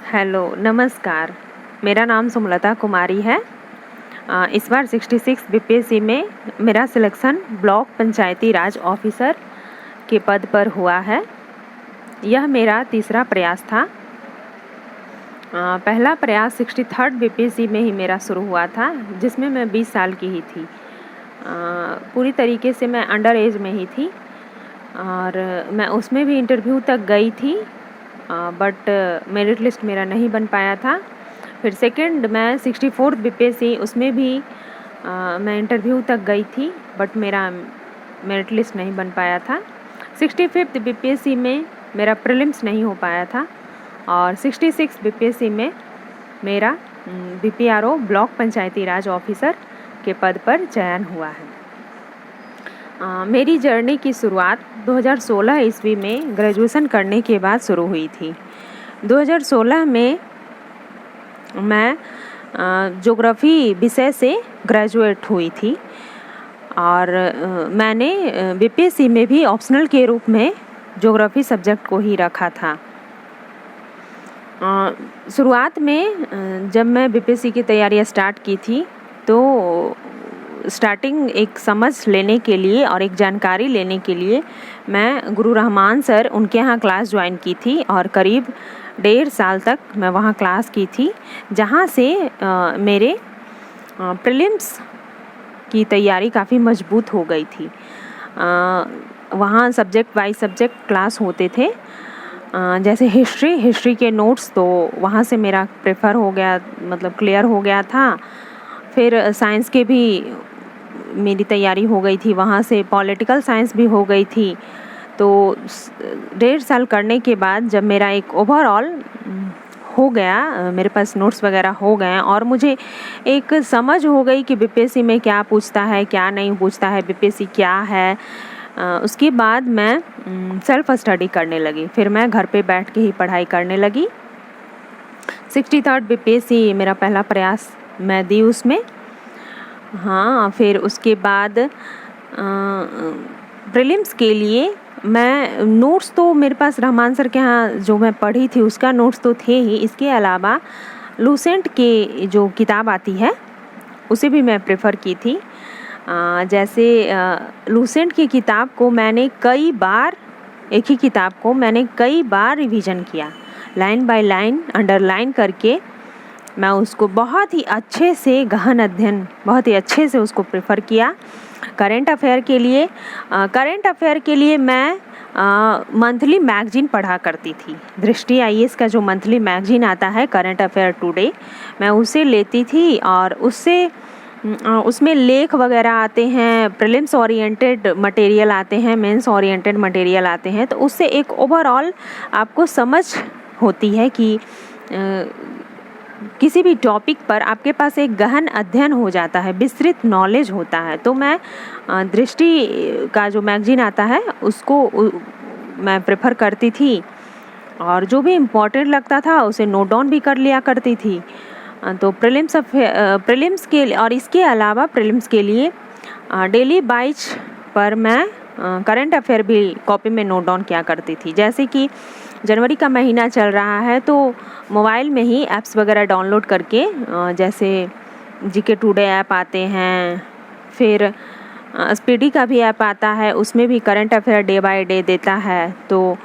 Hello, नमस्कार। मेरा नाम सुमलता कुमारी है। इस बार 66 बीपीएससी में मेरा सिलेक्शन ब्लॉक पंचायती राज ऑफिसर के पद पर हुआ है। यह मेरा तीसरा प्रयास था। पहला प्रयास 63rd बीपीएससी में ही मेरा शुरू हुआ था, जिसमें मैं 20 साल की ही थी। पूरी तरीके से मैं अंडर एज में ही थी और मैं उसमें भी इंटरव्यू तक गई थी, बट मेरिट लिस्ट मेरा नहीं बन पाया था। फिर सेकंड मैं 64th बीपीएससी, उसमें भी मैं इंटरव्यू तक गई थी, बट मेरा मेरिट लिस्ट नहीं बन पाया था। 65th बीपीएससी में मेरा प्रीलिम्स नहीं हो पाया था और 66 बीपीएससी में मेरा बीपीआरओ ब्लॉक पंचायती राज ऑफिसर के पद पर चयन हुआ है। मेरी जर्नी की शुरुआत 2016 ईस्वी में ग्रेजुएशन करने के बाद शुरू हुई थी। 2016 में मैं ज्योग्राफी विषय से ग्रेजुएट हुई थी और मैंने बीपीएससी में भी ऑप्शनल के रूप में ज्योग्राफी सब्जेक्ट को ही रखा था। शुरुआत में जब मैं बीपीएससी की तैयारियां स्टार्ट की थी तो स्टार्टिंग एक समझ लेने के लिए और एक जानकारी लेने के लिए मैं गुरु रहमान सर उनके यहाँ क्लास ज्वाइन की थी और करीब 1.5 साल तक मैं वहाँ क्लास की थी, जहाँ से मेरे प्रीलिम्स की तैयारी काफ़ी मजबूत हो गई थी। वहाँ सब्जेक्ट वाइज सब्जेक्ट क्लास होते थे, जैसे हिस्ट्री के नोट्स तो वहाँ से मेरा प्रेफर हो गया, मतलब क्लियर हो गया था। फिर साइंस के भी मेरी तैयारी हो गई थी, वहाँ से पॉलिटिकल साइंस भी हो गई थी। तो 1.5 साल करने के बाद जब मेरा एक ओवरऑल हो गया, मेरे पास नोट्स वगैरह हो गए और मुझे एक समझ हो गई कि बीपीएससी में क्या पूछता है, क्या नहीं पूछता है, बीपीएससी क्या है, उसके बाद मैं सेल्फ स्टडी करने लगी। फिर मैं घर पे बैठ के ही पढ़ाई करने लगी। 63rd बीपीएससी मेरा पहला प्रयास मैं दी उसमें। हाँ, फिर उसके बाद प्रीलिम्स के लिए मैं नोट्स तो मेरे पास रहमान सर के यहाँ जो मैं पढ़ी थी उसका नोट्स तो थे ही, इसके अलावा लूसेंट के जो किताब आती है उसे भी मैं प्रेफर की थी। जैसे लूसेंट की किताब को मैंने कई बार, एक ही किताब को मैंने कई बार रिवीजन किया, लाइन बाय लाइन अंडरलाइन करके मैं उसको बहुत ही अच्छे से गहन अध्ययन, बहुत ही अच्छे से उसको प्रेफर किया। करंट अफेयर के लिए मैं मंथली मैगजीन पढ़ा करती थी। दृष्टि आईएएस का जो मंथली मैगजीन आता है करंट अफेयर टुडे, मैं उसे लेती थी और उसमें लेख वगैरह आते हैं, प्रीलिम्स ओरिएंटेड मटेरियल आते हैं, मेंस ओरिएंटेड मटेरियल आते हैं। तो उससे एक ओवरऑल आपको समझ होती है कि किसी भी टॉपिक पर आपके पास एक गहन अध्ययन हो जाता है, विस्तृत नॉलेज होता है। तो मैं दृष्टि का जो मैगजीन आता है उसको मैं प्रेफर करती थी और जो भी इम्पोर्टेंट लगता था उसे नोट डाउन भी कर लिया करती थी। तो प्रीलिम्स के और इसके अलावा प्रीलिम्स के लिए डेली बाइच पर मैं करंट अफेयर भी कॉपी में नोट डाउन किया करती थी। जैसे कि जनवरी का महीना चल रहा है तो मोबाइल में ही ऐप्स वगैरह डाउनलोड करके, जैसे जीके टुडे ऐप आते हैं, फिर स्पीडी का भी ऐप आता है, उसमें भी current affair day by day देता है। तो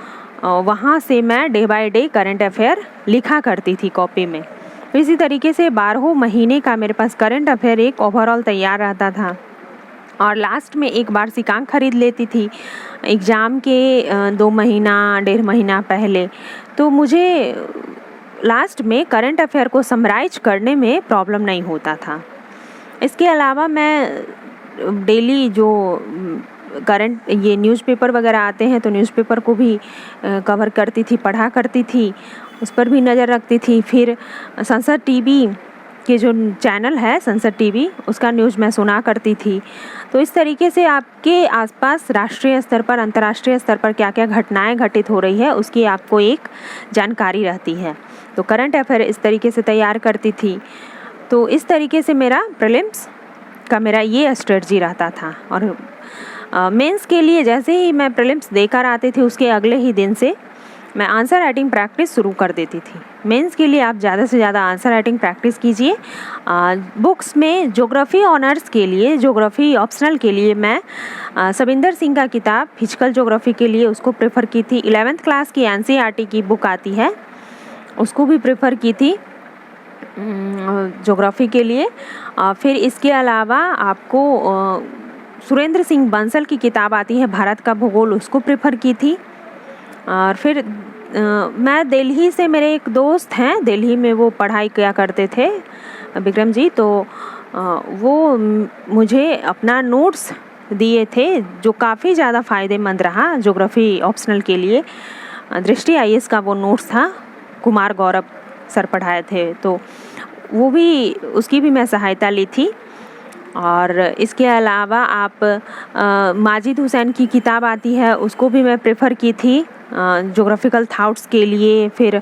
वहाँ से मैं day by day current affair लिखा करती थी कॉपी में। तो इसी तरीके से 12 महीने का मेरे पास करंट अफेयर एक ओवरऑल तैयार रहता था और लास्ट में एक बार वार्षिकांक खरीद लेती थी एग्ज़ाम के 2 महीना 1.5 महीना पहले। तो मुझे लास्ट में करंट अफेयर को समराइज करने में प्रॉब्लम नहीं होता था। इसके अलावा मैं डेली जो करंट ये न्यूज़पेपर वगैरह आते हैं तो न्यूज़पेपर को भी कवर करती थी, पढ़ा करती थी, उस पर भी नज़र रखती थी। फिर संसद टीवी के जो चैनल है संसद टीवी, उसका न्यूज़ मैं सुना करती थी। तो इस तरीके से आपके आसपास राष्ट्रीय स्तर पर, अंतर्राष्ट्रीय स्तर पर क्या क्या घटनाएं घटित हो रही है उसकी आपको एक जानकारी रहती है। तो करंट अफेयर इस तरीके से तैयार करती थी। तो इस तरीके से मेरा प्रीलिम्स का मेरा ये स्ट्रेटजी रहता था। और मेंस के लिए जैसे ही मैं प्रीलिम्स देकर आती थी उसके अगले ही दिन से मैं आंसर राइटिंग प्रैक्टिस शुरू कर देती थी। मेंस के लिए आप ज़्यादा से ज़्यादा आंसर राइटिंग प्रैक्टिस कीजिए। बुक्स में ज्योग्राफी ऑनर्स के लिए, ज्योग्राफी ऑप्शनल के लिए मैं सविंदर सिंह का किताब फिजिकल ज्योग्राफी के लिए उसको प्रेफर की थी। 11th क्लास की NCERT की बुक आती है, उसको भी प्रेफर की थी ज्योग्राफी के लिए। फिर इसके अलावा आपको सुरेंद्र सिंह बंसल की किताब आती है भारत का भूगोल, उसको प्रेफर की थी। और फिर मैं दिल्ली से, मेरे एक दोस्त हैं दिल्ली में, वो पढ़ाई किया करते थे विक्रम जी, तो वो मुझे अपना नोट्स दिए थे जो काफ़ी ज़्यादा फ़ायदेमंद रहा ज्योग्राफी ऑप्शनल के लिए। दृष्टि IAS का वो नोट्स था, कुमार गौरव सर पढ़ाए थे, तो वो भी, उसकी भी मैं सहायता ली थी। और इसके अलावा आप माजिद हुसैन की किताब आती है, उसको भी मैं प्रेफर की थी ज्योग्राफिकल थॉट्स के लिए, फिर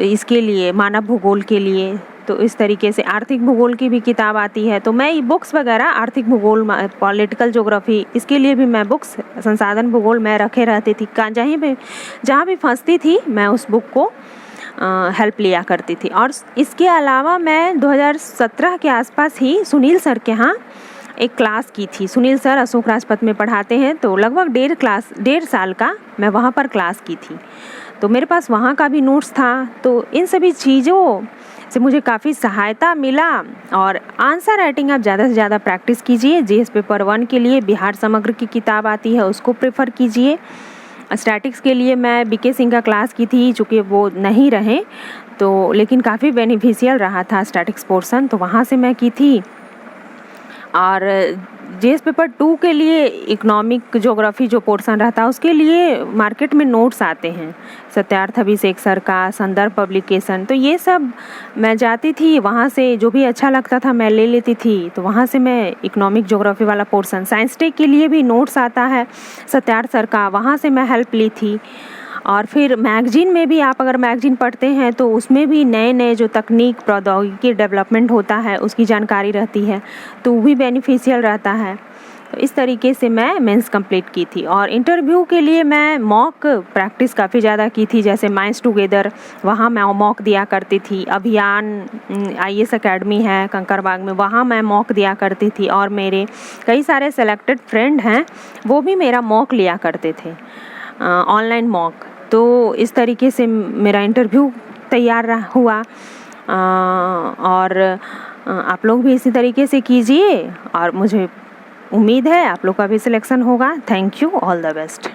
इसके लिए मानव भूगोल के लिए। तो इस तरीके से आर्थिक भूगोल की भी किताब आती है, तो मैं ये बुक्स वगैरह आर्थिक भूगोल, पॉलिटिकल ज्योग्राफी, इसके लिए भी मैं बुक्स, संसाधन भूगोल मैं रखे रहती थी। जहाँ भी फंसती थी मैं उस बुक को हेल्प लिया करती थी। और इसके अलावा मैं 2017 के आसपास ही सुनील सर के यहाँ एक क्लास की थी। सुनील सर अशोक राजपथ में पढ़ाते हैं, तो लगभग 1.5 साल का मैं वहाँ पर क्लास की थी, तो मेरे पास वहाँ का भी नोट्स था। तो इन सभी चीज़ों से मुझे काफ़ी सहायता मिला। और आंसर राइटिंग आप ज़्यादा से ज़्यादा प्रैक्टिस कीजिए। GS पेपर 1 के लिए बिहार समग्र की किताब आती है, उसको प्रेफर कीजिए। स्टैटिक्स के लिए मैं BK सिंह का क्लास की थी, चूँकि वो नहीं रहे तो, लेकिन काफ़ी बेनिफिशियल रहा था स्टैटिक्स पोर्शन, तो वहाँ से मैं की थी। और GS पेपर 2 के लिए इकोनॉमिक ज्योग्राफी जो पोर्शन रहता है, उसके लिए मार्केट में नोट्स आते हैं, सत्यार्थ अभिषेक सर का, संदर्भ पब्लिकेशन, तो ये सब मैं जाती थी, वहाँ से जो भी अच्छा लगता था मैं ले लेती थी। तो वहाँ से मैं इकोनॉमिक ज्योग्राफी वाला पोर्शन, साइंस टेक के लिए भी नोट्स आता है सत्यार्थ सर का, वहाँ से मैं हेल्प ली थी। और फिर मैगजीन में भी, आप अगर मैगजीन पढ़ते हैं तो उसमें भी नए नए जो तकनीक, प्रौद्योगिकी डेवलपमेंट होता है उसकी जानकारी रहती है, तो वो भी बेनिफिशियल रहता है। तो इस तरीके से मैं मेंस कंप्लीट की थी। और इंटरव्यू के लिए मैं मॉक प्रैक्टिस काफ़ी ज़्यादा की थी, जैसे माइंड्स टुगेदर, वहाँ मैं मॉक दिया करती थी। अभियान IAS अकेडमी है कंकरबाग में, वहाँ मैं मॉक दिया करती थी। और मेरे कई सारे सेलेक्टेड फ्रेंड हैं, वो भी मेरा मॉक लिया करते थे, ऑनलाइन मॉक। तो इस तरीके से मेरा इंटरव्यू तैयार हुआ। और आप लोग भी इसी तरीके से कीजिए, और मुझे उम्मीद है आप लोग का भी सिलेक्शन होगा। Thank you, all the best.